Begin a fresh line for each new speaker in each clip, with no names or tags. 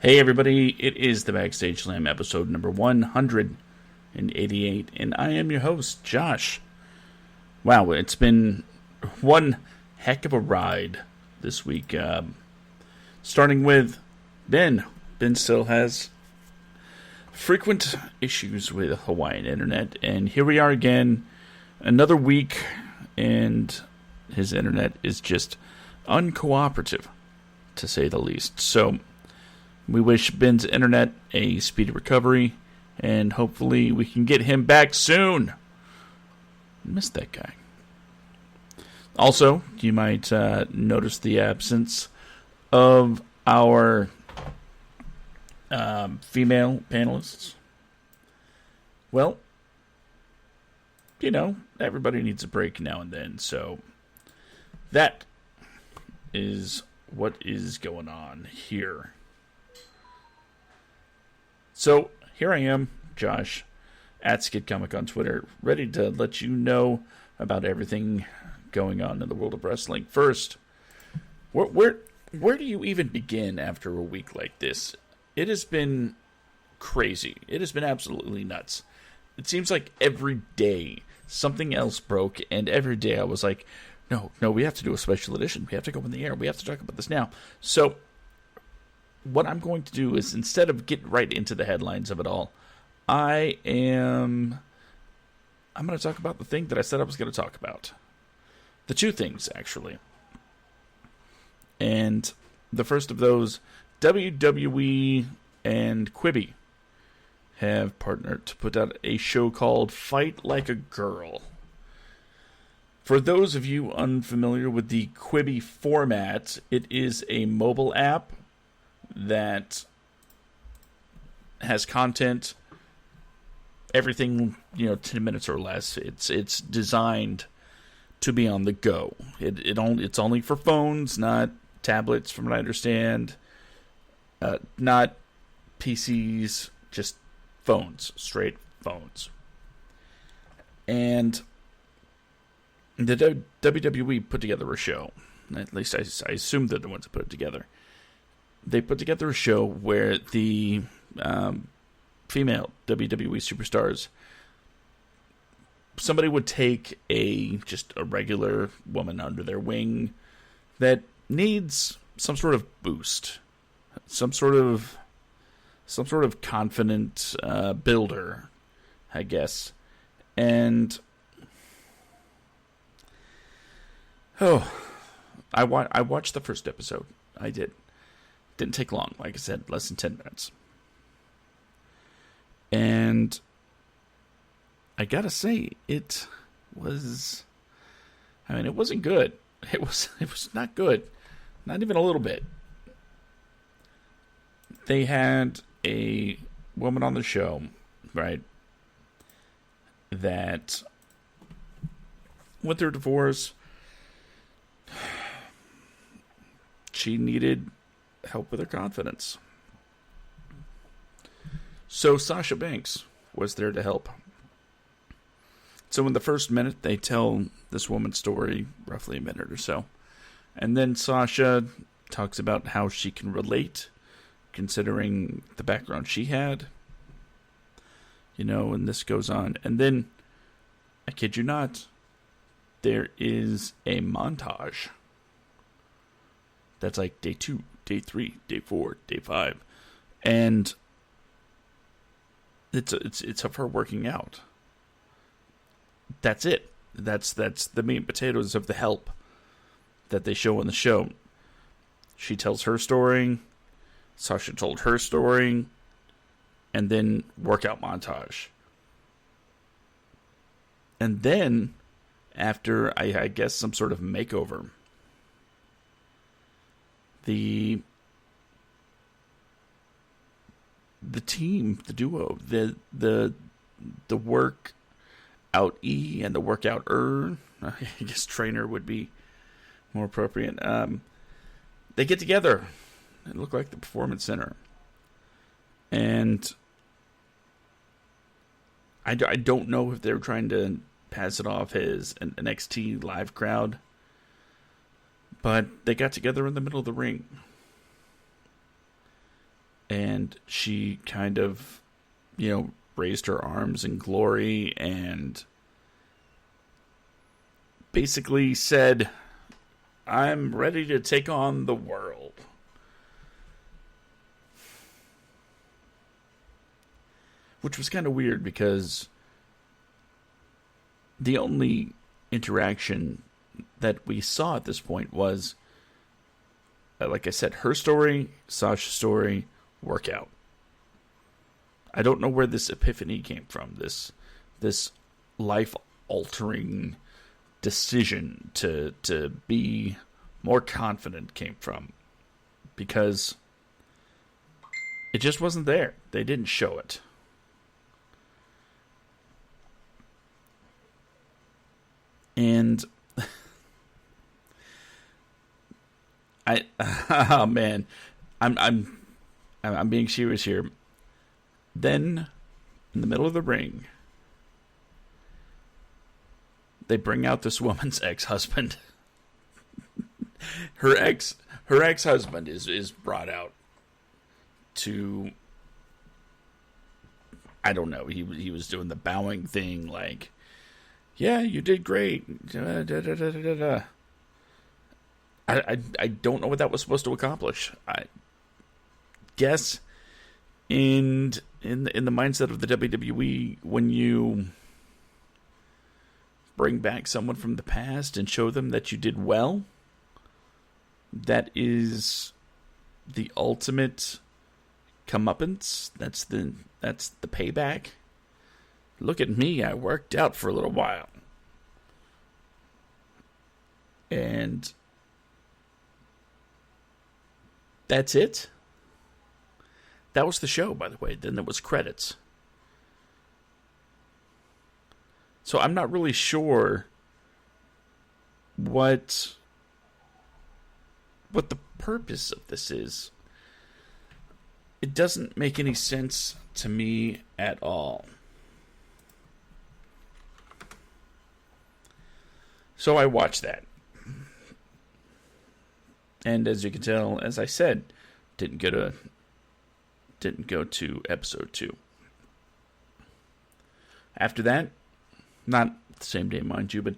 Hey everybody, it is the Backstage Slam episode number 188, and I am your host, Josh. Wow, it's been one heck of a ride this week. Starting with Ben. Ben still has frequent issues with Hawaiian internet, and here we are again, another week, and his internet is just uncooperative, to say the least. So, we wish Ben's internet a speedy recovery, and hopefully we can get him back soon. I miss that guy. Also, you might notice the absence of our female panelists. Well, everybody needs a break now and then, so that is what is going on here. So, here I am, Josh, at Skid Comic on Twitter, ready to let you know about everything going on in the world of wrestling. First, where do you even begin after a week like this? It has been crazy. It has been absolutely nuts. It seems like every day something else broke, and every day I was like, no, we have to do a special edition. We have to go in the air. We have to talk about this now. So, what I'm going to do is, instead of getting right into the headlines of it all, I'm going to talk about the thing that I said I was going to talk about. The two things, actually. And the first of those, WWE and Quibi have partnered to put out a show called Fight Like a Girl. For those of you unfamiliar with the Quibi format, it is a mobile app that has content, everything, 10 minutes or less. It's designed to be on the go. It's only for phones, not tablets, from what I understand. Not PCs, just phones, straight phones. And the WWE put together a show. At least I assume they're the ones that put it together. They put together a show where the female WWE superstars, somebody would take just a regular woman under their wing that needs some sort of boost, some sort of confident builder, I guess. And I watched the first episode. I did. Didn't take long, like I said, less than 10 minutes. And I gotta say, it wasn't good. It was not good. Not even a little bit. They had a woman on the show, right, that went through a divorce. She needed help with her confidence. So Sasha Banks was there to help. So in the first minute, they tell this woman's story, roughly a minute or so. And then Sasha talks about how she can relate, considering the background she had. And this goes on. And then, I kid you not, there is a montage. That's like day 2, day 3, day 4, day 5. And it's of her working out. That's it. That's the meat and potatoes of the help that they show in the show. She tells her story, Sasha told her story, and then workout montage. And then, after, I guess, some sort of makeover, the team, the duo, the work out and the workout I guess trainer would be more appropriate. They get together. It looked like the Performance Center. And I don't know if they were trying to pass it off as an NXT live crowd, but they got together in the middle of the ring. and she kind of, raised her arms in glory and basically said, I'm ready to take on the world. Which was kind of weird because the only interaction that we saw at this point was, like I said, her story, Sasha's story, workout. I don't know where this epiphany came from, this life-altering decision to be more confident came from, because it just wasn't there. They didn't show it. And oh man, I'm being serious here. Then, in the middle of the ring, they bring out this woman's ex-husband. her ex-husband is brought out to, I don't know, he was doing the bowing thing, like, yeah, you did great. Da, da, da, da, da, da. I don't know what that was supposed to accomplish. I guess in the mindset of the WWE, when you bring back someone from the past and show them that you did well, that is the ultimate comeuppance. That's the payback. Look at me, I worked out for a little while. And that's it. That was the show, by the way. Then there was credits. So I'm not really sure what the purpose of this is. It doesn't make any sense to me at all. So I watched that. And as you can tell, as I said, didn't go to episode 2. After that, not the same day, mind you, but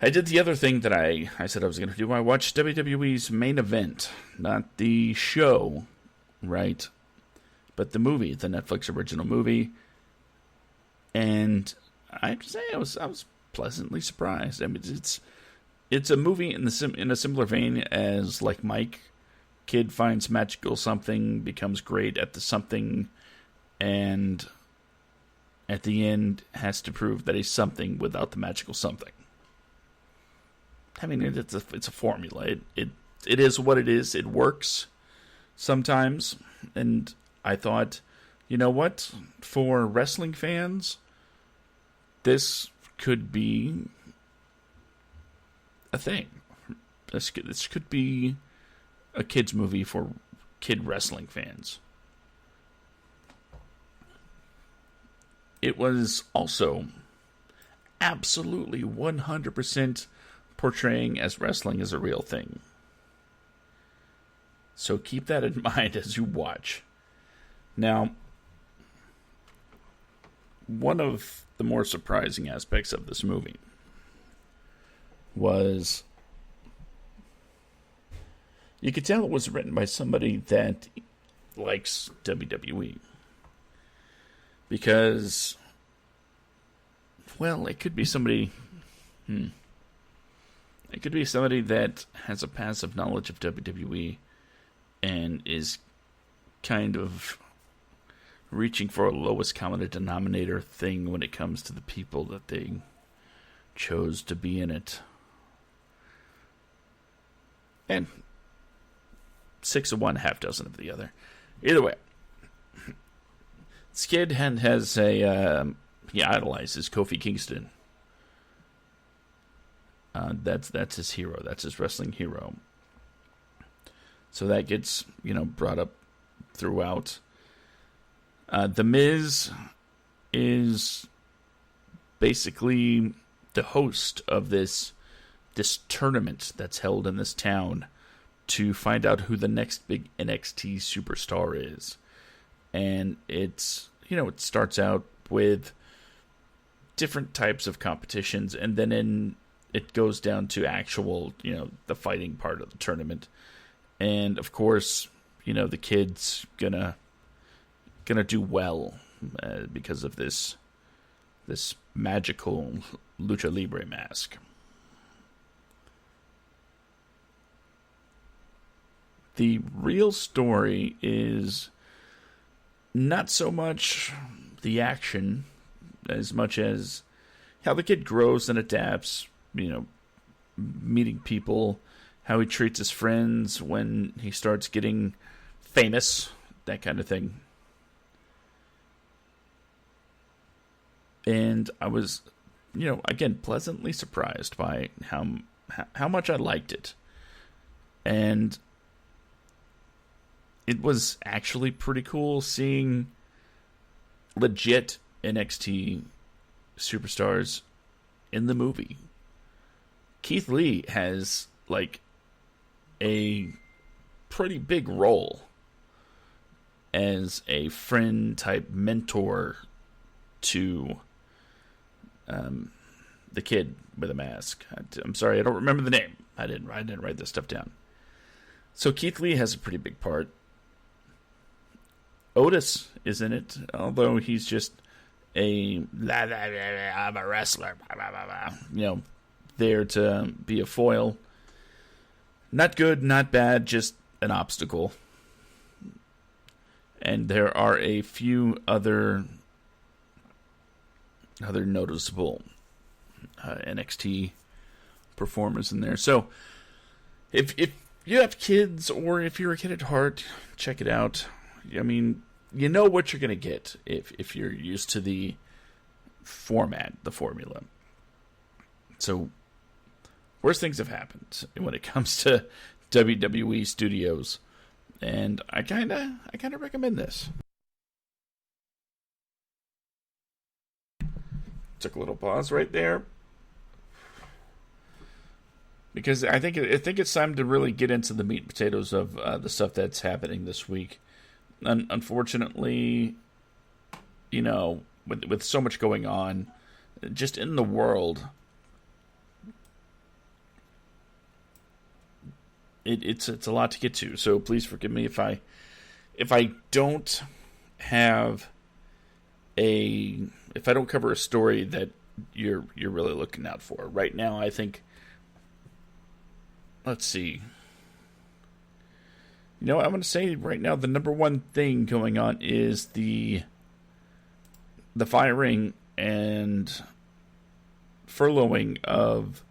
I did the other thing that I said I was going to do. I watched WWE's Main Event, not the show, right? But the movie, the Netflix original movie. And I have to say, I was pleasantly surprised. I mean, it's a movie in a similar vein as like Mike. Kid finds magical something, becomes great at the something, and at the end has to prove that he's something without the magical something. I mean, it's a formula. It is what it is. It works sometimes, and I thought, you know what? For wrestling fans, this could be a thing. This could be a kids movie for kid wrestling fans. It was also absolutely 100% portraying as wrestling is a real thing. So keep that in mind as you watch. Now, one of the more surprising aspects of this movie was you could tell it was written by somebody that likes WWE. Because, well, it could be somebody... It could be somebody that has a passive knowledge of WWE and is kind of reaching for a lowest common denominator thing when it comes to the people that they chose to be in it. And 6 of one, half dozen of the other. Either way, this kid has he idolizes Kofi Kingston. That's his hero. That's his wrestling hero. So that gets, brought up throughout. The Miz is basically the host of this tournament that's held in this town to find out who the next big NXT superstar is. And it's, it starts out with different types of competitions, and then it goes down to actual, the fighting part of the tournament. And of course, the kid's gonna do well because of this magical lucha libre mask. The real story is not so much the action as much as how the kid grows and adapts, meeting people, how he treats his friends when he starts getting famous, that kind of thing. And I was, again, pleasantly surprised by how much I liked it. And it was actually pretty cool seeing legit NXT superstars in the movie. Keith Lee has, a pretty big role as a friend-type mentor to the kid with a mask. I'm sorry, I don't remember the name. I didn't write this stuff down. So Keith Lee has a pretty big part. Otis is in it, although he's just I'm a wrestler, there to be a foil. Not good, not bad, just an obstacle. And there are a few other noticeable NXT performers in there. So if you have kids, or if you're a kid at heart, check it out. I mean, you know what you're going to get if you're used to the format, the formula. So, worse things have happened when it comes to WWE studios, and I kind of recommend this. Took a little pause right there, because I think it's time to really get into the meat and potatoes of the stuff that's happening this week. Unfortunately, with so much going on just in the world, it's a lot to get to. So please forgive me if I don't cover a story that you're really looking out for. Right now, I think, let's see. I'm going to say right now the number one thing going on is the firing and furloughing of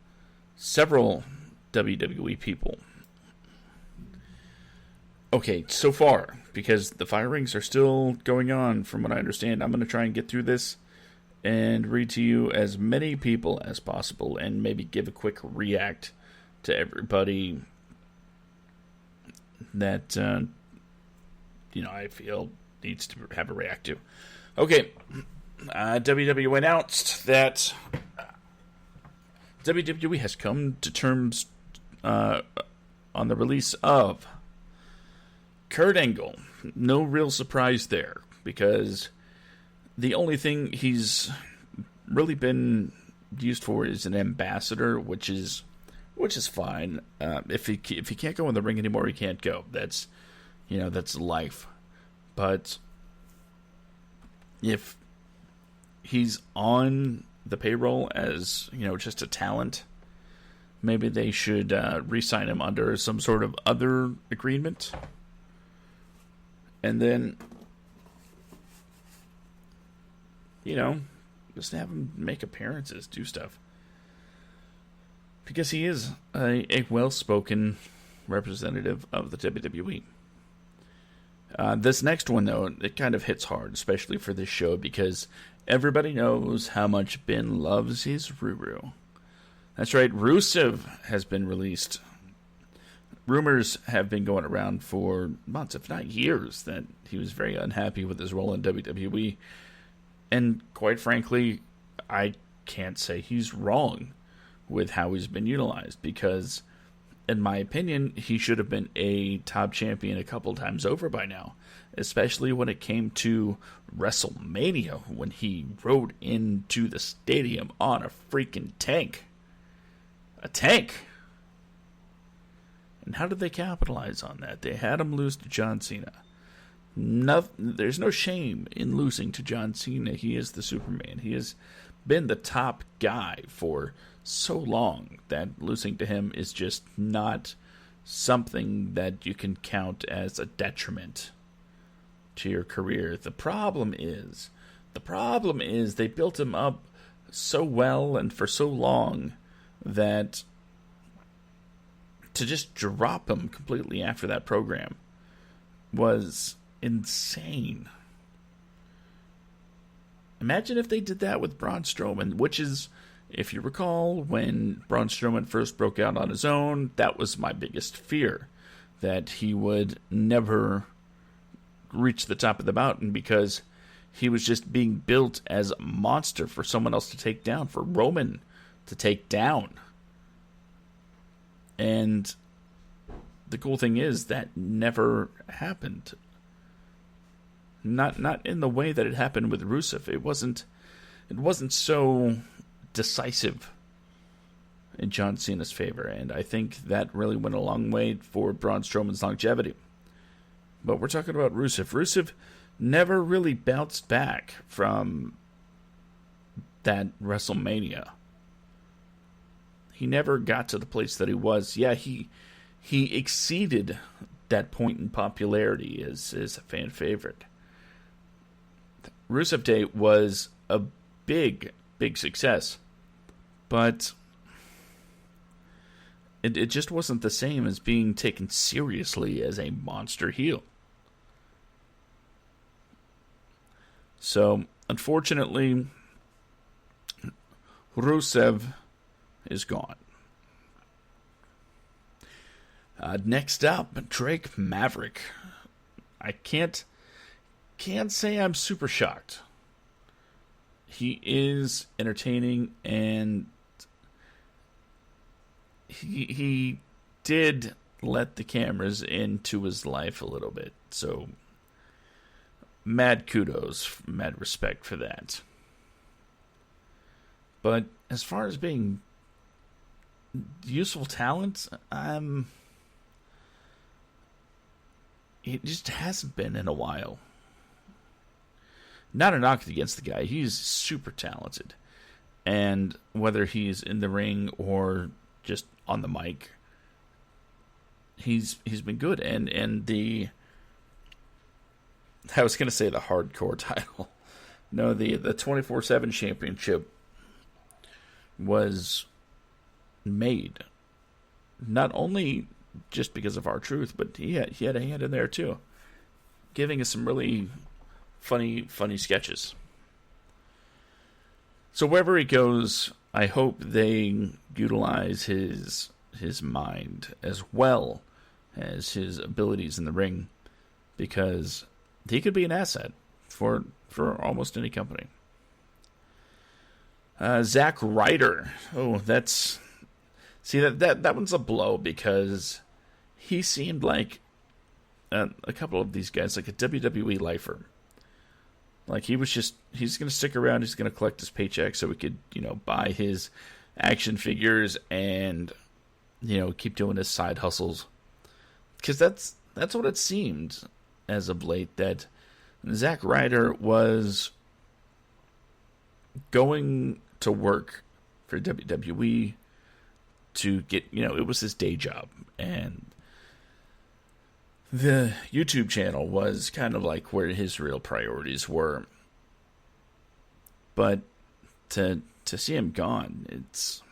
several WWE people. Okay, so far, because the firings are still going on, from what I understand, I'm going to try and get through this and read to you as many people as possible, and maybe give a quick react to everybody that I feel needs to have a react to. Okay, WWE announced that WWE has come to terms on the release of Kurt Angle. No real surprise there, because the only thing he's really been used for is an ambassador, which is fine. If he can't go in the ring anymore, he can't go. That's life. But if he's on the payroll as just a talent, maybe they should re-sign him under some sort of other agreement, and then just have him make appearances, do stuff. Because he is a well-spoken representative of the WWE. This next one, though, it kind of hits hard, especially for this show, because everybody knows how much Ben loves his Ruru. That's right, Rusev has been released. Rumors have been going around for months, if not years, that he was very unhappy with his role in WWE. And quite frankly, I can't say he's wrong with how he's been utilized, because in my opinion, he should have been a top champion a couple times over by now, especially when it came to WrestleMania, when he rode into the stadium on a freaking tank. A tank! And how did they capitalize on that? They had him lose to John Cena. There's no shame in losing to John Cena. He is the Superman. He has been the top guy for so long that losing to him is just not something that you can count as a detriment to your career. The problem is they built him up so well and for so long that to just drop him completely after that program was insane. Imagine if they did that with Braun Strowman, which is, if you recall, when Braun Strowman first broke out on his own, that was my biggest fear, that he would never reach the top of the mountain because he was just being built as a monster for someone else to take down, for Roman to take down. And the cool thing is that never happened. Not in the way that it happened with Rusev. It wasn't so decisive in John Cena's favor, and I think that really went a long way for Braun Strowman's longevity. But we're talking about Rusev. Rusev never really bounced back from that WrestleMania. He never got to the place that he was. Yeah, he exceeded that point in popularity as a fan favorite. Rusev Day was a big success, but it just wasn't the same as being taken seriously as a monster heel. So, unfortunately, Rusev is gone. Next up, Drake Maverick. I can't say I'm super shocked. He is entertaining, and he did let the cameras into his life a little bit. So, mad kudos, mad respect for that. But as far as being useful talent, it just hasn't been in a while. Not a knock against the guy. He's super talented. And whether he's in the ring or just on the mic, he's been good. And the, I was going to say the hardcore title. No, the 24/7 championship was made not only just because of R-Truth, but he had a hand in there too, giving us some really funny sketches. So wherever he goes, I hope they utilize his mind as well as his abilities in the ring, because he could be an asset for almost any company. Zack Ryder. Oh, that one's a blow, because he seemed like a couple of these guys, like a WWE lifer. Like he's going to stick around, he's going to collect his paycheck so he could, buy his action figures and, keep doing his side hustles. Because that's what it seemed as of late, that Zack Ryder was going to work for WWE to get, it was his day job. And the YouTube channel was kind of like where his real priorities were. But to see him gone, it's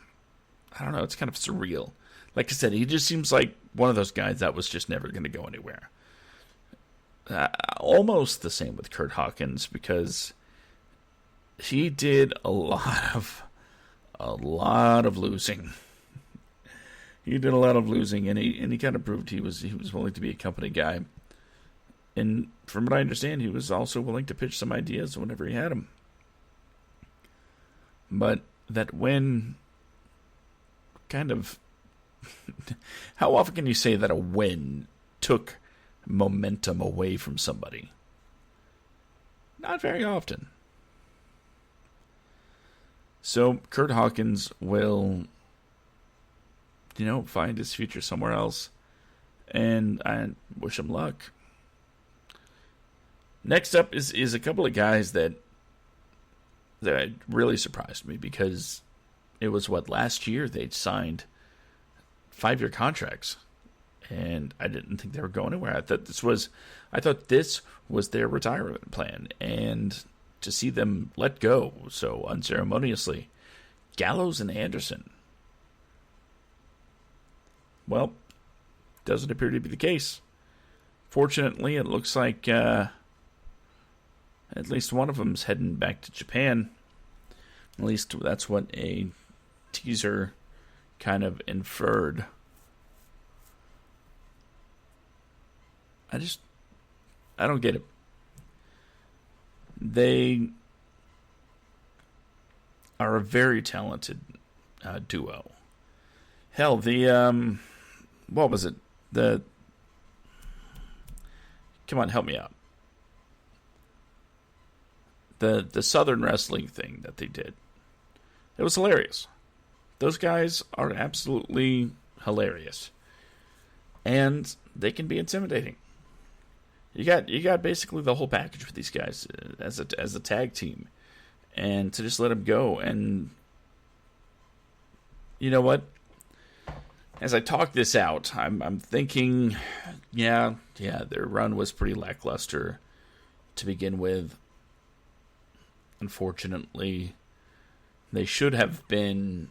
kind of surreal. Like I said, he just seems like one of those guys that was just never going to go anywhere. Almost the same with Kurt Hawkins, because he did a lot of losing. He did a lot of losing, and he kind of proved he was willing to be a company guy. And from what I understand, he was also willing to pitch some ideas whenever he had them. But that win kind of How often can you say that a win took momentum away from somebody? Not very often. So Kurt Hawkins will, find his future somewhere else. And I wish him luck. Next up is a couple of guys that really surprised me, because it was last year they'd signed 5-year contracts, and I didn't think they were going anywhere. I thought this was their retirement plan, and to see them let go so unceremoniously, Gallows and Anderson. Well, doesn't appear to be the case. Fortunately, it looks like at least one of them's heading back to Japan. At least that's what a teaser kind of inferred. I don't get it. They are a very talented duo. Hell, what was it? Come on, help me out. The Southern wrestling thing that they did. It was hilarious. Those guys are absolutely hilarious. And they can be intimidating. You got basically the whole package with these guys as a tag team. And to just let them go. And you know what? As I talk this out, I'm thinking, yeah, their run was pretty lackluster to begin with. Unfortunately, they should have been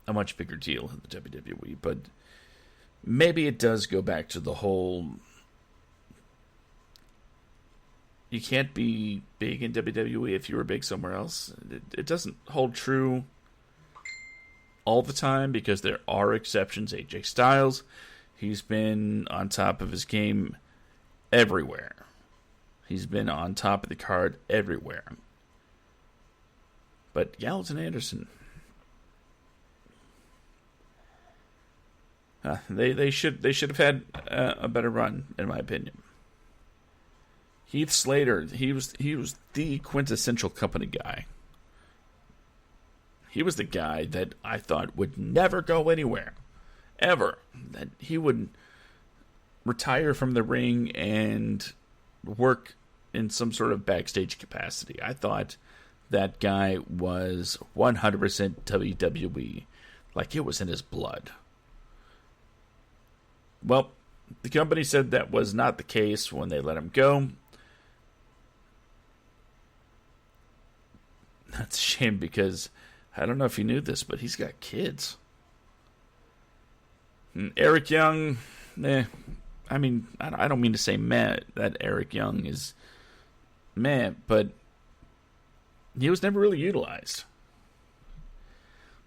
a much bigger deal in the WWE, but maybe it does go back to the whole, you can't be big in WWE if you were big somewhere else. It doesn't hold true all the time, because there are exceptions. AJ Styles, he's been on top of his game everywhere. He's been on top of the card everywhere. But Gallows and Anderson, they should have had a better run, in my opinion. Heath Slater, he was the quintessential company guy. He was the guy that I thought would never go anywhere, ever. That he would retire from the ring and work in some sort of backstage capacity. I thought that guy was 100% WWE, like it was in his blood. Well, the company said that was not the case when they let him go. That's a shame, because I don't know if you knew this, but he's got kids. And Eric Young, I mean, I don't mean to say meh, that Eric Young is meh, but he was never really utilized.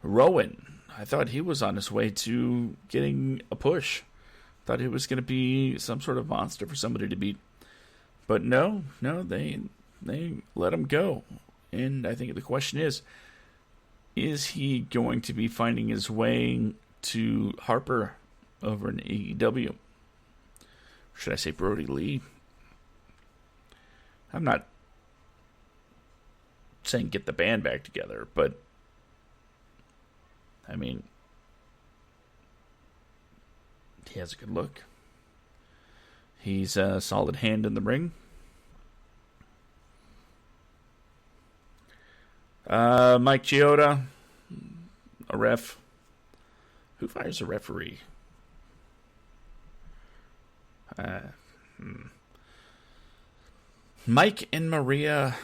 Rowan, I thought he was on his way to getting a push. Thought he was going to be some sort of monster for somebody to beat. But no, they let him go. And I think the question is he going to be finding his way to Harper over in AEW? Or should I say Brody Lee? I'm not saying get the band back together, but I mean, he has a good look. He's a solid hand in the ring. Mike Chioda, a ref. Who fires a referee? Mike and Maria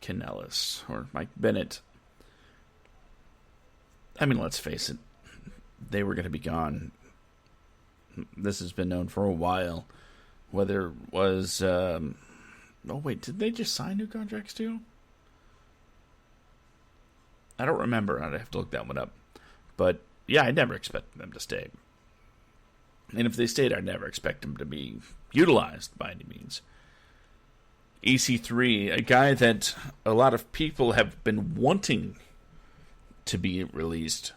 Kanellis, or Mike Bennett. I mean, let's face it, they were going to be gone. This has been known for a while. Whether it was... oh, wait, did they just sign new contracts too? I don't remember. I'd have to look that one up. But, yeah, I never expected them to stay. And if they stayed, I'd never expect them to be utilized by any means. EC3, a guy that a lot of people have been wanting to be released.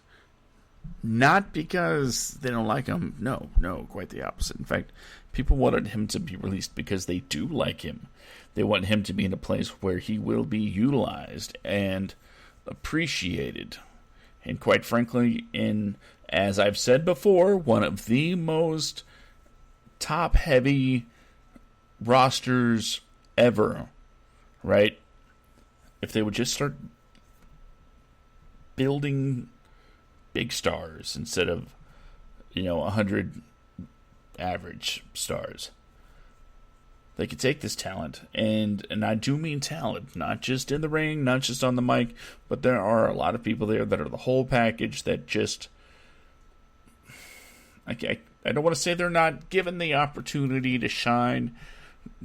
Not because they don't like him. No, quite the opposite. In fact, people wanted him to be released because they do like him. They want him to be in a place where he will be utilized and appreciated. And quite frankly, as I've said before, one of the most top-heavy rosters ever, right? If they would just start building big stars instead of, 100 average stars, they could take this talent, and I do mean talent, not just in the ring, not just on the mic, but there are a lot of people there that are the whole package that just, I don't want to say they're not given the opportunity to shine,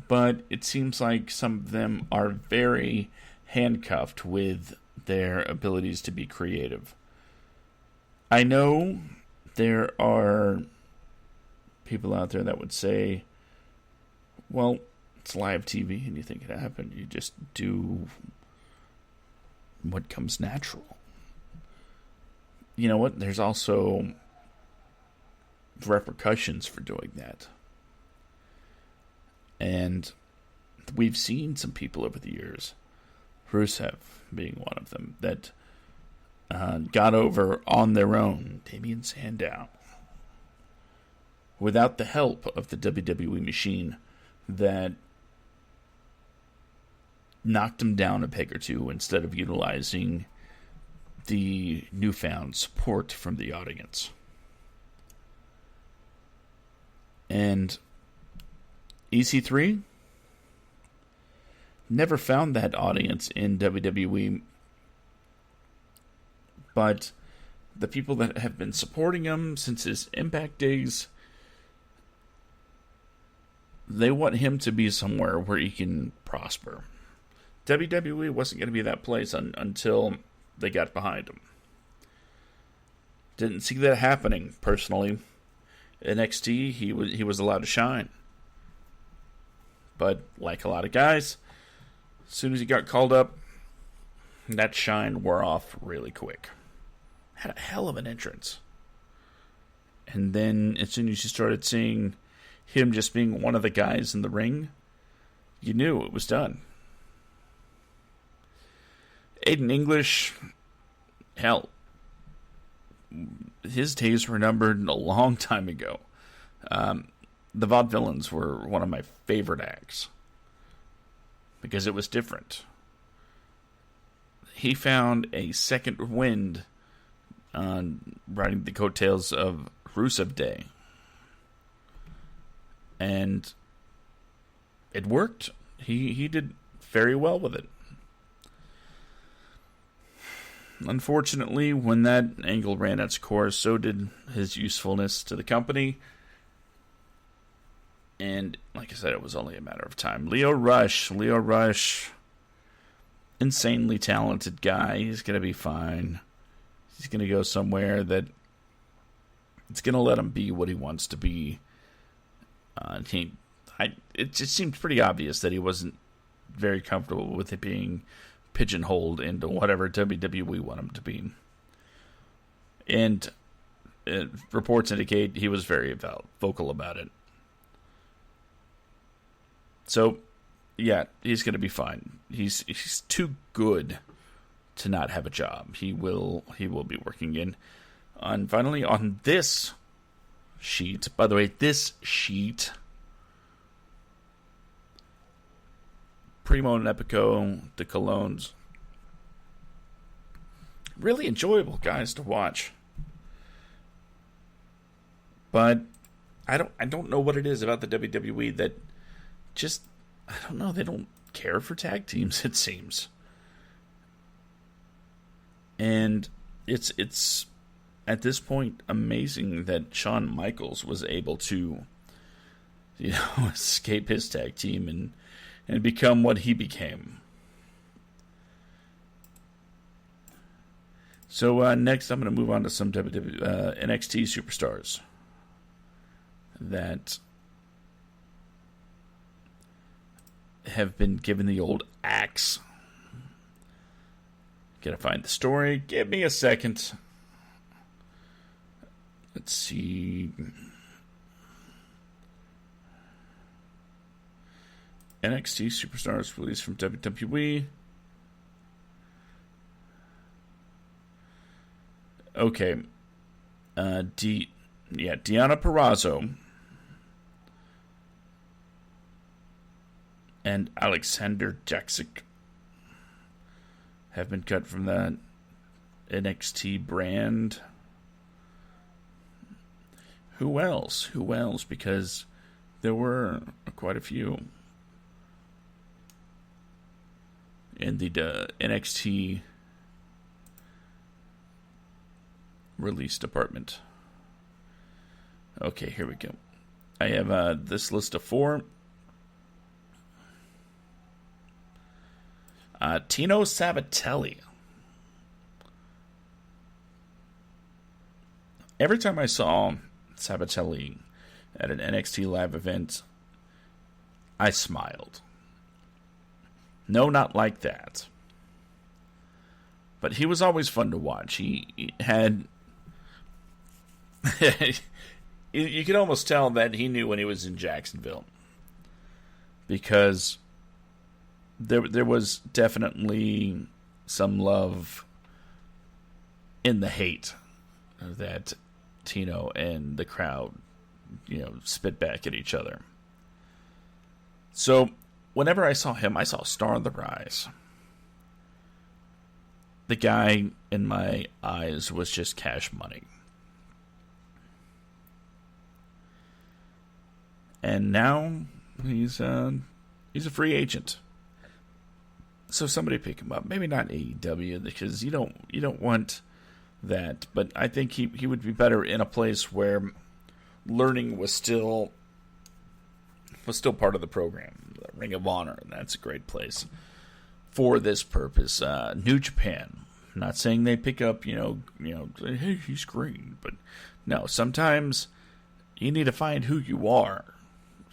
but it seems like some of them are very handcuffed with their abilities to be creative. I know there are people out there that would say, well, it's live TV, and you think it happened. You just do what comes natural. You know what? There's also repercussions for doing that. And we've seen some people over the years, Rusev being one of them, that got over on their own. Damien Sandow, without the help of the WWE machine, that knocked him down a peg or two instead of utilizing the newfound support from the audience. And EC3 never found that audience in WWE, but the people that have been supporting him since his Impact days, they want him to be somewhere where he can prosper. WWE wasn't going to be that place until they got behind him. Didn't see that happening, personally. NXT, he was allowed to shine. But like a lot of guys, as soon as he got called up, that shine wore off really quick. Had a hell of an entrance. And then as soon as you started seeing him just being one of the guys in the ring, you knew it was done. Aiden English, hell, his days were numbered a long time ago. The Vaudevillains were one of my favorite acts because it was different. He found a second wind on riding the coattails of Rusev Day. And it worked. He did very well with it. Unfortunately, when that angle ran its course, so did his usefulness to the company. And like I said, it was only a matter of time. Lio Rush, insanely talented guy. He's going to be fine. He's going to go somewhere that it's going to let him be what he wants to be. It just seemed pretty obvious that he wasn't very comfortable with it being pigeonholed into whatever WWE want him to be. And reports indicate he was very vocal about it. So, yeah, he's going to be fine. He's too good to not have a job. He will be working in. And finally, on this sheet, by the way, this sheet, Primo and Epico, the Colognes, really enjoyable guys to watch. But I don't know what it is about the WWE that just, I don't know, they don't care for tag teams, it seems. And it's at this point amazing that Shawn Michaels was able to, escape his tag team and become what he became. So next I'm going to move on to some NXT superstars that have been given the old axe. Gotta find the story. Give me a second. Let's see. NXT Superstars released from WWE. Okay. Deanna Purrazzo and Alexander Jaksic have been cut from that NXT brand. Who else? Because there were quite a few in the NXT release department. Okay, here we go. I have this list of 4. Tino Sabatelli. Every time I saw Sabatelli at an NXT live event, I smiled. No, not like that. But he was always fun to watch. He had... You could almost tell that he knew when he was in Jacksonville. Because there was definitely some love in the hate that Tino and the crowd, spit back at each other. So, whenever I saw him, I saw a star on the rise. The guy in my eyes was just cash money. And now he's a free agent. So somebody pick him up. Maybe not AEW, because you don't want that. But I think he would be better in a place where learning was still part of the program. Ring of Honor, and that's a great place for this purpose. New Japan. I'm not saying they pick up, hey, he's great, but no. Sometimes you need to find who you are,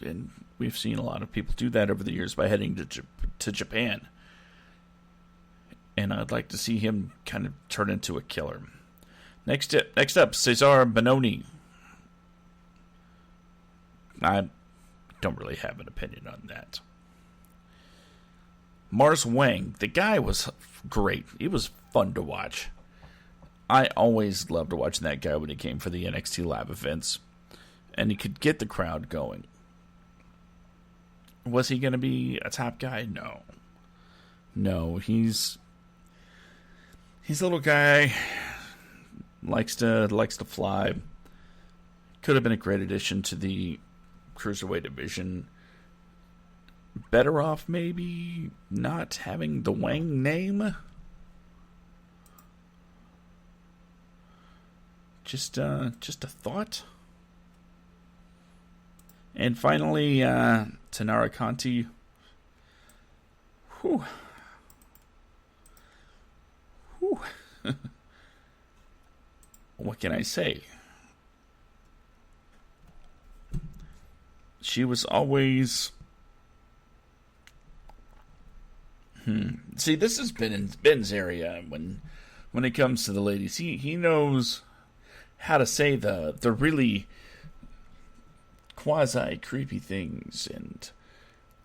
and we've seen a lot of people do that over the years by heading to Japan. And I'd like to see him kind of turn into a killer. Next up, Cesar Bononi. I don't really have an opinion on that. Mars Wang, the guy was great. He was fun to watch. I always loved watching that guy when he came for the NXT live events. And he could get the crowd going. Was he going to be a top guy? No, he's a little guy. Likes to fly. Could have been a great addition to the Cruiserweight division. Better off maybe not having the Wang name. Just a thought. And finally, Tanara Conti. Whew. What can I say? She was always... See, this has been in Ben's area when it comes to the ladies. He knows how to say the really quasi creepy things and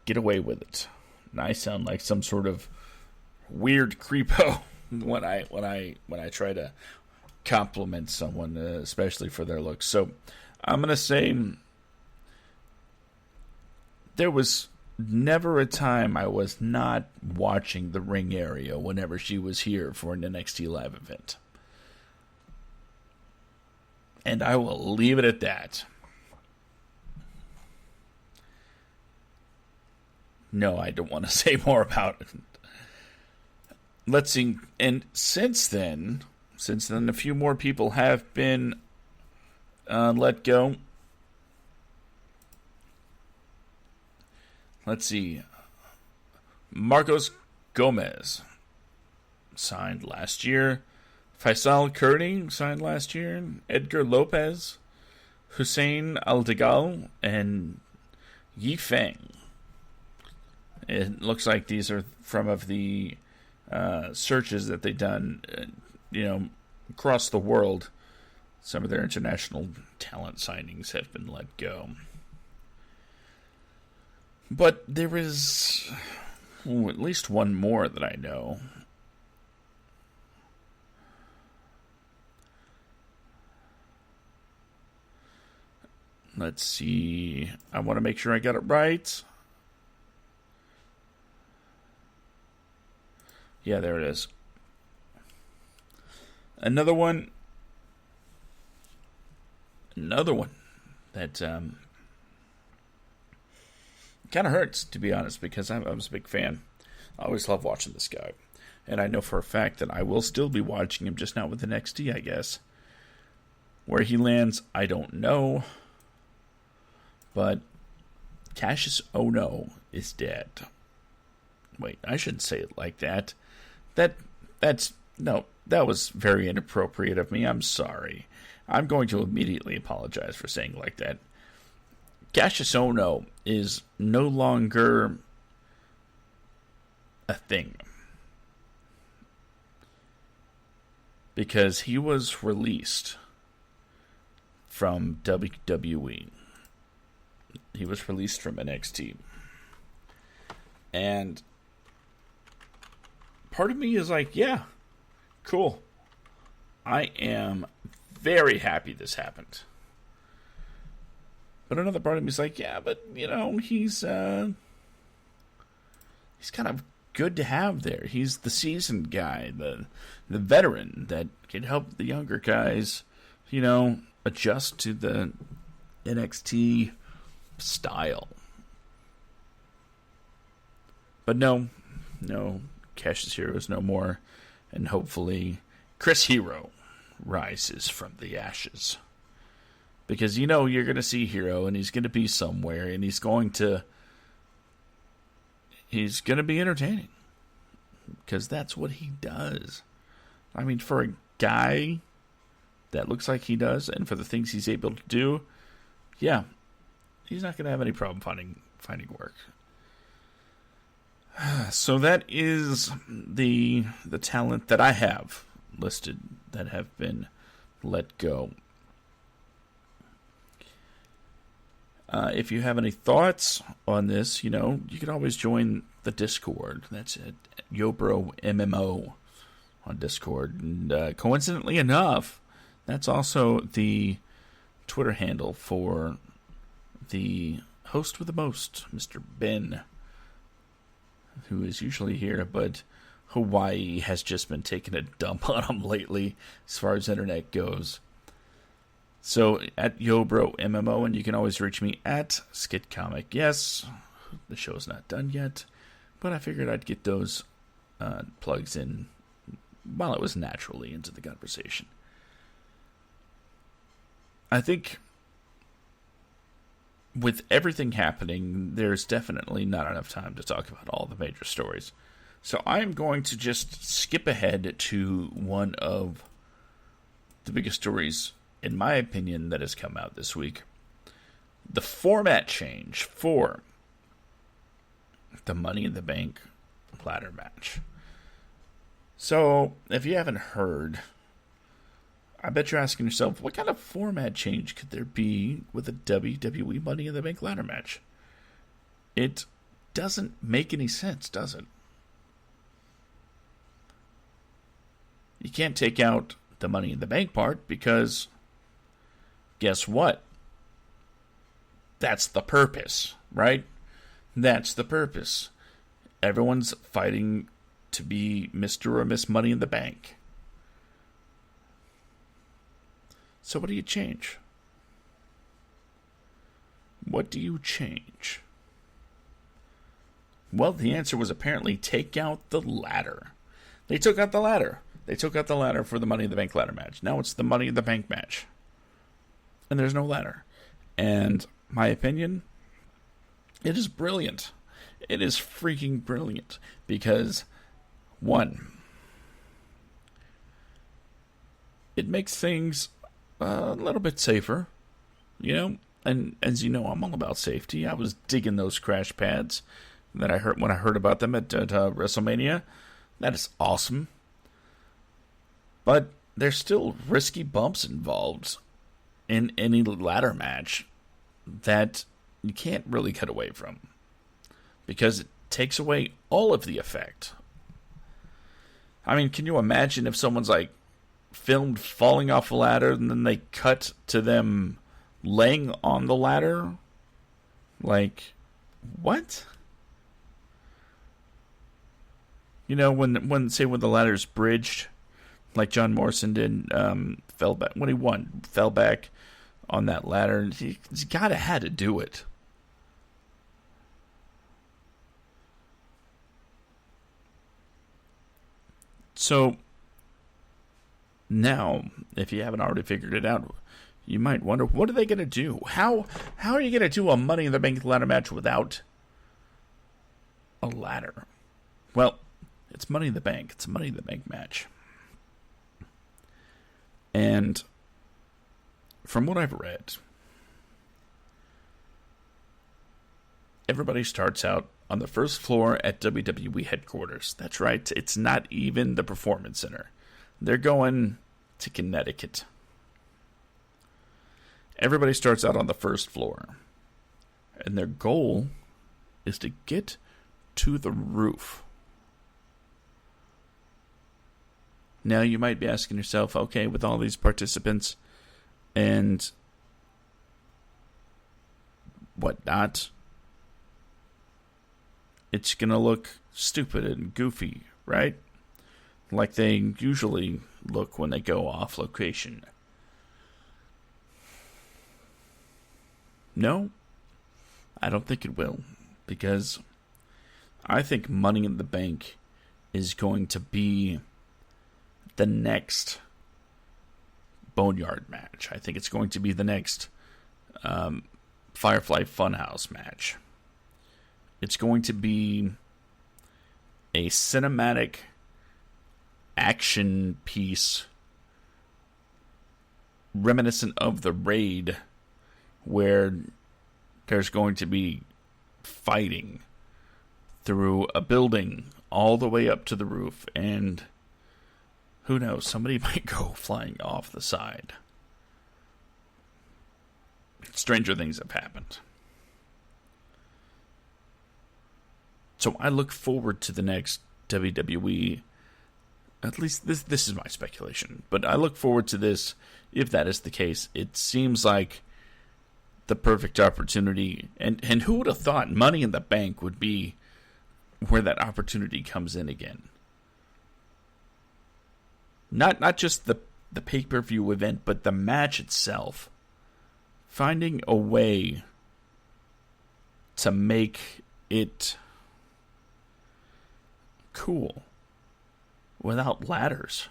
get away with it. And I sound like some sort of weird creepo when I try to compliment someone, especially for their looks. So I'm gonna say there was never a time I was not watching the ring area whenever she was here for an NXT live event. And I will leave it at that. No, I don't want to say more about it. Let's see. And since then, a few more people have been let go. Let's see. Marcos Gomez signed last year. Faisal Kurdi signed last year. Edgar Lopez, Hussein Aldegal, and Yi Feng. It looks like these are from of the searches that they've done, across the world some of their international talent signings have been let go. But there is at least one more that I know. Let's see. I want to make sure I got it right. Yeah, there it is. Another one that kind of hurts, to be honest, because I was a big fan. I always love watching this guy. And I know for a fact that I will still be watching him, just not with NXT, I guess. Where he lands, I don't know. But Cassius Ohno is dead. Wait, I shouldn't say it like that. That was very inappropriate of me. I'm sorry. I'm going to immediately apologize for saying like that. Cassius Ohno is no longer a thing. Because he was released from WWE. He was released from NXT. And part of me is like, yeah, cool. I am very happy this happened. But another part of me is like, yeah, but, he's kind of good to have there. He's the seasoned guy, the veteran that can help the younger guys, adjust to the NXT style. But no, Cassius Hero is no more, and hopefully Chris Hero rises from the ashes. Because you're going to see Hero, and he's going to be somewhere, and he's going to be entertaining. Because that's what he does. I mean, for a guy that looks like he does, and for the things he's able to do, yeah, he's not going to have any problem finding work. So that is the talent that I have listed that have been let go. If you have any thoughts on this, you can always join the Discord. That's at Yobro MMO on Discord. And coincidentally enough, that's also the Twitter handle for the host with the most, Mr. Ben, who is usually here, but Hawaii has just been taking a dump on him lately as far as internet goes. So at Yobro MMO, and you can always reach me at SkidComic. Yes, the show's not done yet, but I figured I'd get those plugs in while it was naturally into the conversation. I think with everything happening, there's definitely not enough time to talk about all the major stories. So I'm going to just skip ahead to one of the biggest stories, in my opinion, that has come out this week. The format change for the Money in the Bank ladder match. So, if you haven't heard, I bet you're asking yourself, what kind of format change could there be with a WWE Money in the Bank ladder match? It doesn't make any sense, does it? You can't take out the Money in the Bank part because guess what? That's the purpose, right? That's the purpose. Everyone's fighting to be Mr. or Miss Money in the Bank. So what do you change? What do you change? Well, the answer was apparently take out the ladder. They took out the ladder. They took out the ladder for the Money in the Bank ladder match. Now it's the Money in the Bank match. And there's no ladder. And my opinion, it is brilliant. It is freaking brilliant. Because, one, it makes things a little bit safer. And as you know, I'm all about safety. I was digging those crash pads that I heard when I heard about them at WrestleMania. That is awesome. But there's still risky bumps involved in any ladder match that you can't really cut away from, because it takes away all of the effect. I mean, can you imagine if someone's like filmed falling off a ladder and then they cut to them laying on the ladder? Like, what? You know, when the ladder's bridged, like John Morrison did, fell back when he won, fell back on that ladder. He's gotta had to do it. So now, if you haven't already figured it out, you might wonder, what are they going to do? How are you going to do a Money in the Bank ladder match without a ladder? Well, it's Money in the Bank. It's a Money in the Bank match. And from what I've read, everybody starts out on the first floor at WWE headquarters. That's right. It's not even the Performance Center. They're going to Connecticut. Everybody starts out on the first floor. And their goal is to get to the roof. Now you might be asking yourself, okay, with all these participants and whatnot, it's going to look stupid and goofy, right? Like they usually look when they go off location. No, I don't think it will, because I think Money in the Bank is going to be the next Boneyard match. I think it's going to be the next Firefly Funhouse match. It's going to be a cinematic action piece reminiscent of the Raid, where there's going to be fighting through a building all the way up to the roof, and who knows, somebody might go flying off the side. Stranger things have happened. So I look forward to the next WWE, at least this is my speculation, but I look forward to this if that is the case. It seems like the perfect opportunity, and who would have thought Money in the Bank would be where that opportunity comes in again? Not just the pay-per-view event, but the match itself. Finding a way to make it cool without ladders.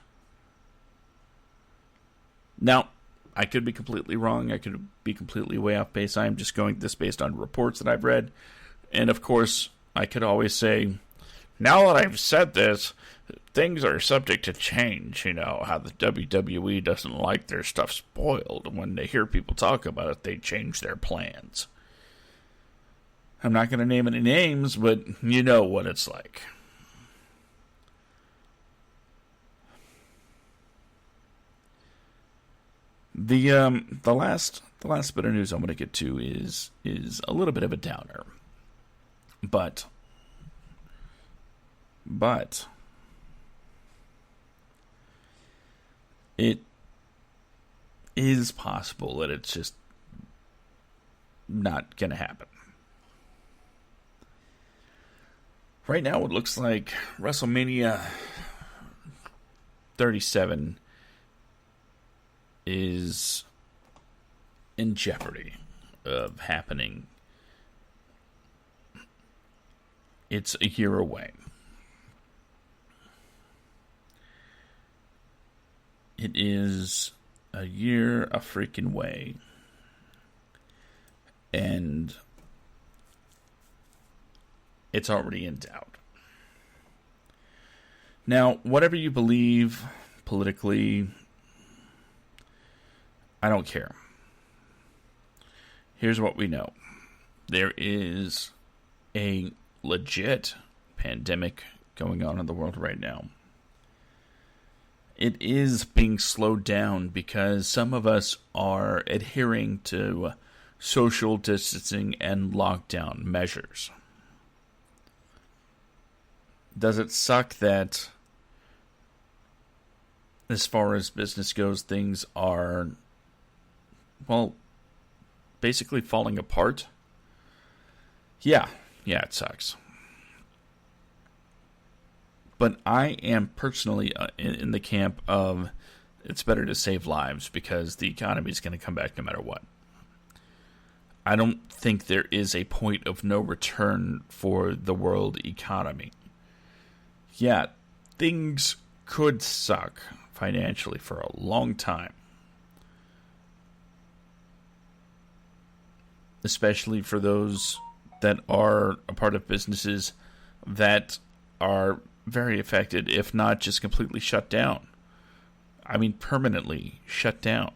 Now, I could be completely wrong. I could be completely way off base. I am just going this based on reports that I've read. And of course, I could always say, now that I've said this, things are subject to change. You know, how the WWE doesn't like their stuff spoiled. When they hear people talk about it, they change their plans. I'm not going to name any names, but you know what it's like. The last bit of news I'm going to get to is a little bit of a downer, but it is possible that it's just not going to happen. Right now, it looks like WrestleMania 37 is in jeopardy of happening. It's a year away. It is a year a freaking way. And it's already in doubt. Now, whatever you believe politically, I don't care. Here's what we know. There is a legit pandemic going on in the world right now. it is being slowed down because some of us are adhering to social distancing and lockdown measures. Does it suck that, as far as business goes, things are, well, basically falling apart? Yeah, it sucks. But I am personally in the camp of it's better to save lives because the economy is going to come back no matter what. I don't think there is a point of no return for the world economy. Yeah, things could suck financially for a long time. Especially for those that are a part of businesses that are very affected, if not just completely shut down. I mean, permanently shut down.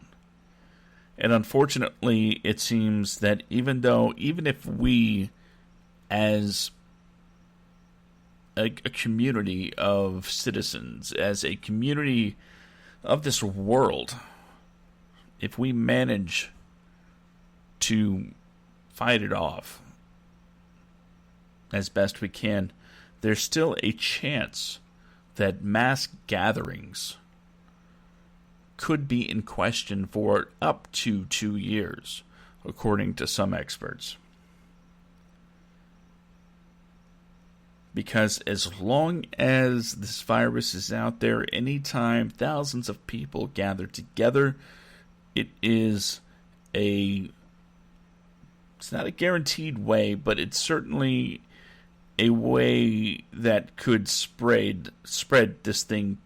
And unfortunately, it seems that even if we, as a community of citizens, as a community of this world, if we manage to fight it off as best we can, there's still a chance that mass gatherings could be in question for up to 2 years, according to some experts. Because as long as this virus is out there, anytime thousands of people gather together, it's not a guaranteed way, but it's certainly a way that could spread this thing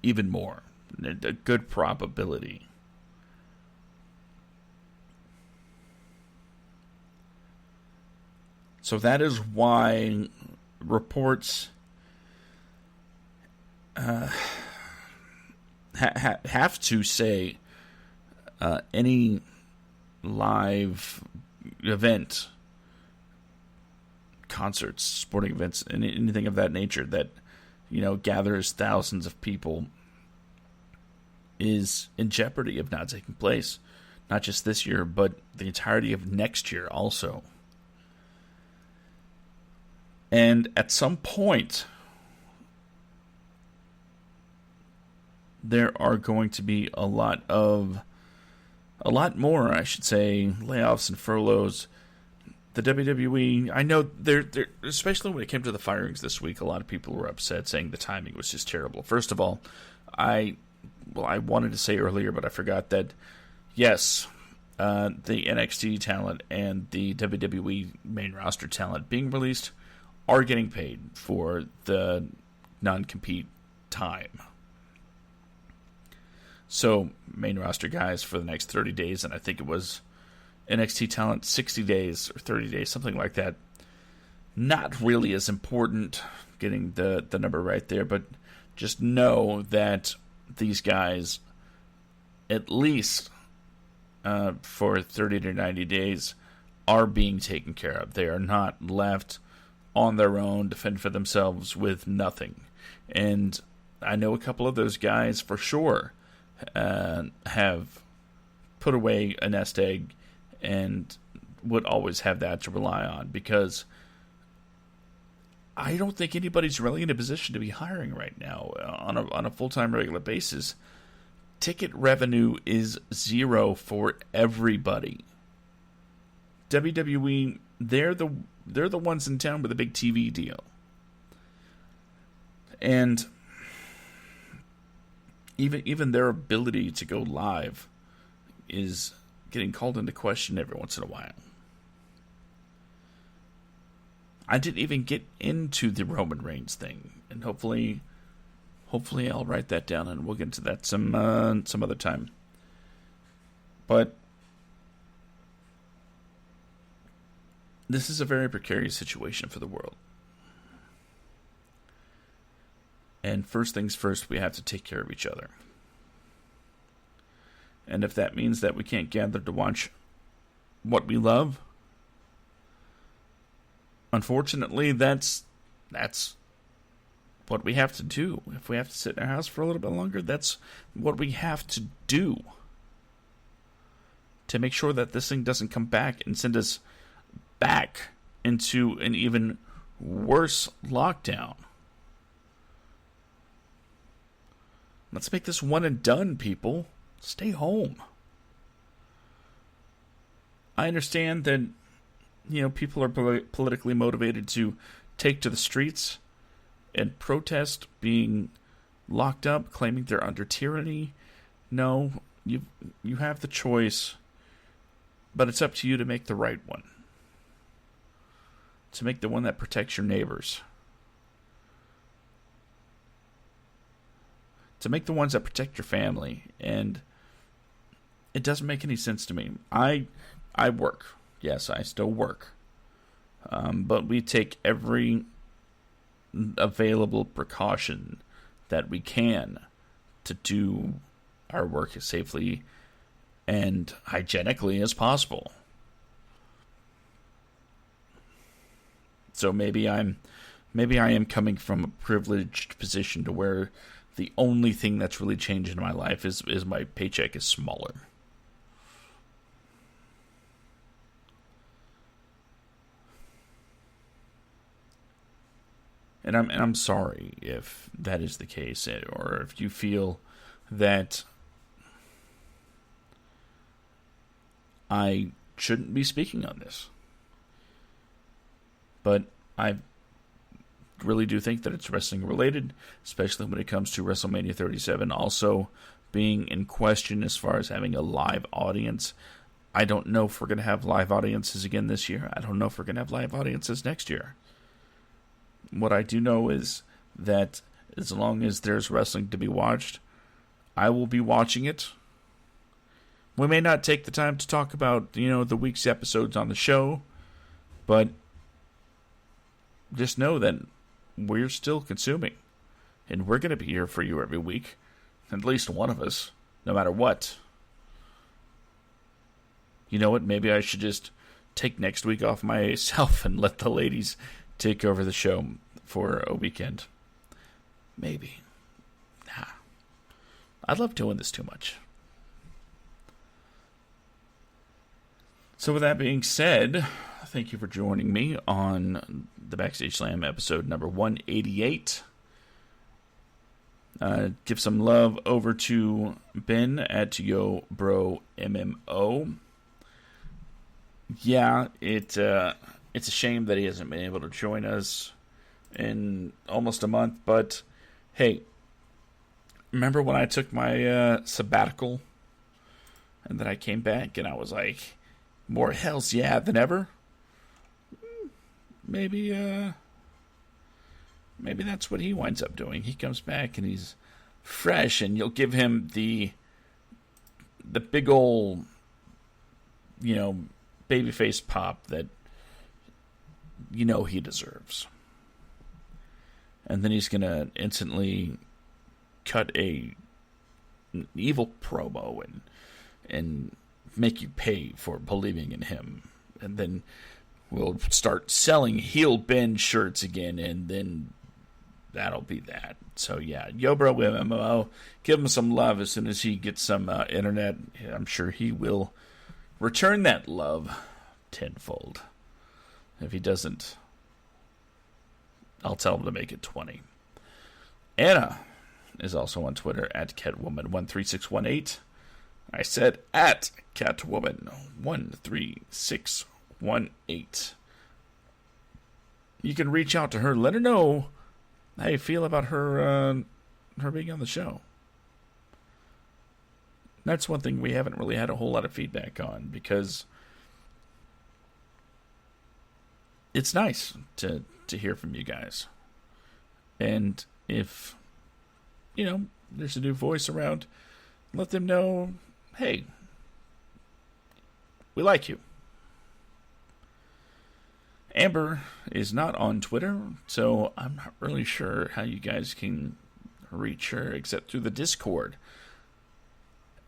even more. A good probability. So that is why reports have to say any live event, concerts, sporting events, and anything of that nature that, gathers thousands of people is in jeopardy of not taking place. Not just this year, but the entirety of next year also. And at some point, there are going to be a lot more, layoffs and furloughs. The WWE, I know they're especially when it came to the firings this week, a lot of people were upset, saying the timing was just terrible. First of all, I wanted to say earlier, but I forgot that, yes, the NXT talent and the WWE main roster talent being released are getting paid for the non-compete time. So, main roster guys for the next 30 days, and I think it was NXT talent 60 days or 30 days, something like that. Not really as important, getting the number right there, but just know that these guys, at least for 30 to 90 days, are being taken care of. They are not left on their own to fend for themselves with nothing. And I know a couple of those guys for sure have put away a nest egg and would always have that to rely on, because I don't think anybody's really in a position to be hiring right now on a full-time regular basis. Ticket revenue is zero for everybody. WWE, they're the ones in town with a big TV deal. And even their ability to go live is getting called into question every once in a while. I didn't even get into the Roman Reigns thing, and hopefully I'll write that down and we'll get into that some other time. But this is a very precarious situation for the world. And first things first, we have to take care of each other. And if that means that we can't gather to watch what we love, unfortunately, that's what we have to do. If we have to sit in our house for a little bit longer, that's what we have to do to make sure that this thing doesn't come back and send us back into an even worse lockdown. Let's make this one and done, people. Stay home. I understand that, people are politically motivated to take to the streets and protest being locked up, claiming they're under tyranny. No, you have the choice, but it's up to you to make the right one. To make the one that protects your neighbors. To make the ones that protect your family. And it doesn't make any sense to me. I work. Yes, I still work. But we take every available precaution that we can to do our work as safely and hygienically as possible. So maybe I am coming from a privileged position to where the only thing that's really changed in my life is my paycheck is smaller. And I'm sorry if that is the case, or if you feel that I shouldn't be speaking on this. But I really do think that it's wrestling related, especially when it comes to WrestleMania 37 also being in question as far as having a live audience. I don't know if we're going to have live audiences again this year. I don't know if we're going to have live audiences next year. What I do know is that as long as there's wrestling to be watched, I will be watching it. We may not take the time to talk about, the week's episodes on the show, but just know that we're still consuming. And we're going to be here for you every week. At least one of us. No matter what. You know what? Maybe I should just take next week off myself and let the ladies take over the show for a weekend. Maybe. Nah. I love doing this too much. So with that being said, thank you for joining me on the Backstage Slam episode number 188. Give some love over to Ben at YoBroMMO. Yeah, it's a shame that he hasn't been able to join us in almost a month, but hey, remember when I took my sabbatical and then I came back and I was like, more hells yeah than ever? Maybe that's what he winds up doing. He comes back and he's fresh, and you'll give him the big ol', babyface pop that he deserves. And then he's gonna instantly cut an evil promo and make you pay for believing in him. And then we'll start selling heel Ben shirts again, and then that'll be that. So yeah, YoBroMMO, give him some love as soon as he gets some internet. I'm sure he will return that love tenfold. If he doesn't, I'll tell him to make it 20. Anna is also on Twitter at Catwoman13618. I said at Catwoman13618. You can reach out to her. Let her know how you feel about her being on the show. That's one thing we haven't really had a whole lot of feedback on, because it's nice to hear from you guys. And if, there's a new voice around, let them know, hey, we like you. Amber is not on Twitter, so I'm not really sure how you guys can reach her except through the Discord.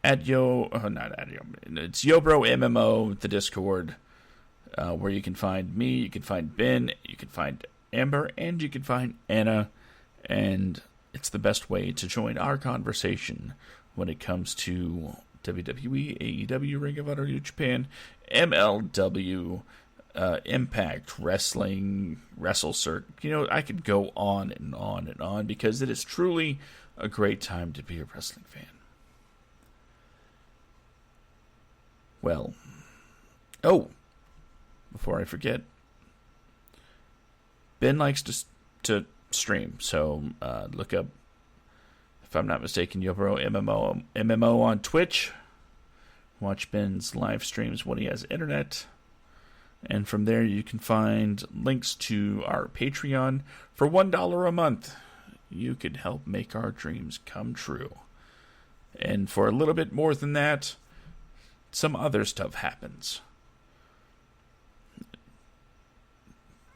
It's YoBroMMO, the Discord, where you can find me, you can find Ben, you can find Amber, and you can find Anna And it's the best way to join our conversation when it comes to WWE, AEW, Ring of Honor, New Japan, MLW, Impact Wrestling, WrestleCircuit. You know, I could go on and on and on because it is truly a great time to be a wrestling fan. Well, before I forget, Ben likes to stream, so look up, if I'm not mistaken, Yobro MMO on Twitch. Watch Ben's live streams when he has internet. And from there you can find links to our Patreon. For $1 a month, you can help make our dreams come true. And for a little bit more than that, some other stuff happens.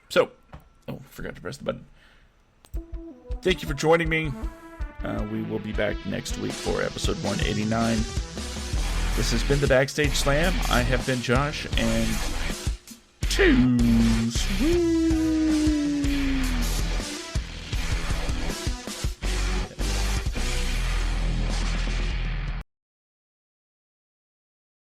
So, forgot to press the button. Thank you for joining me. We will be back next week for episode 189. This has been the Backstage Slam. I have been Josh, and too sweet.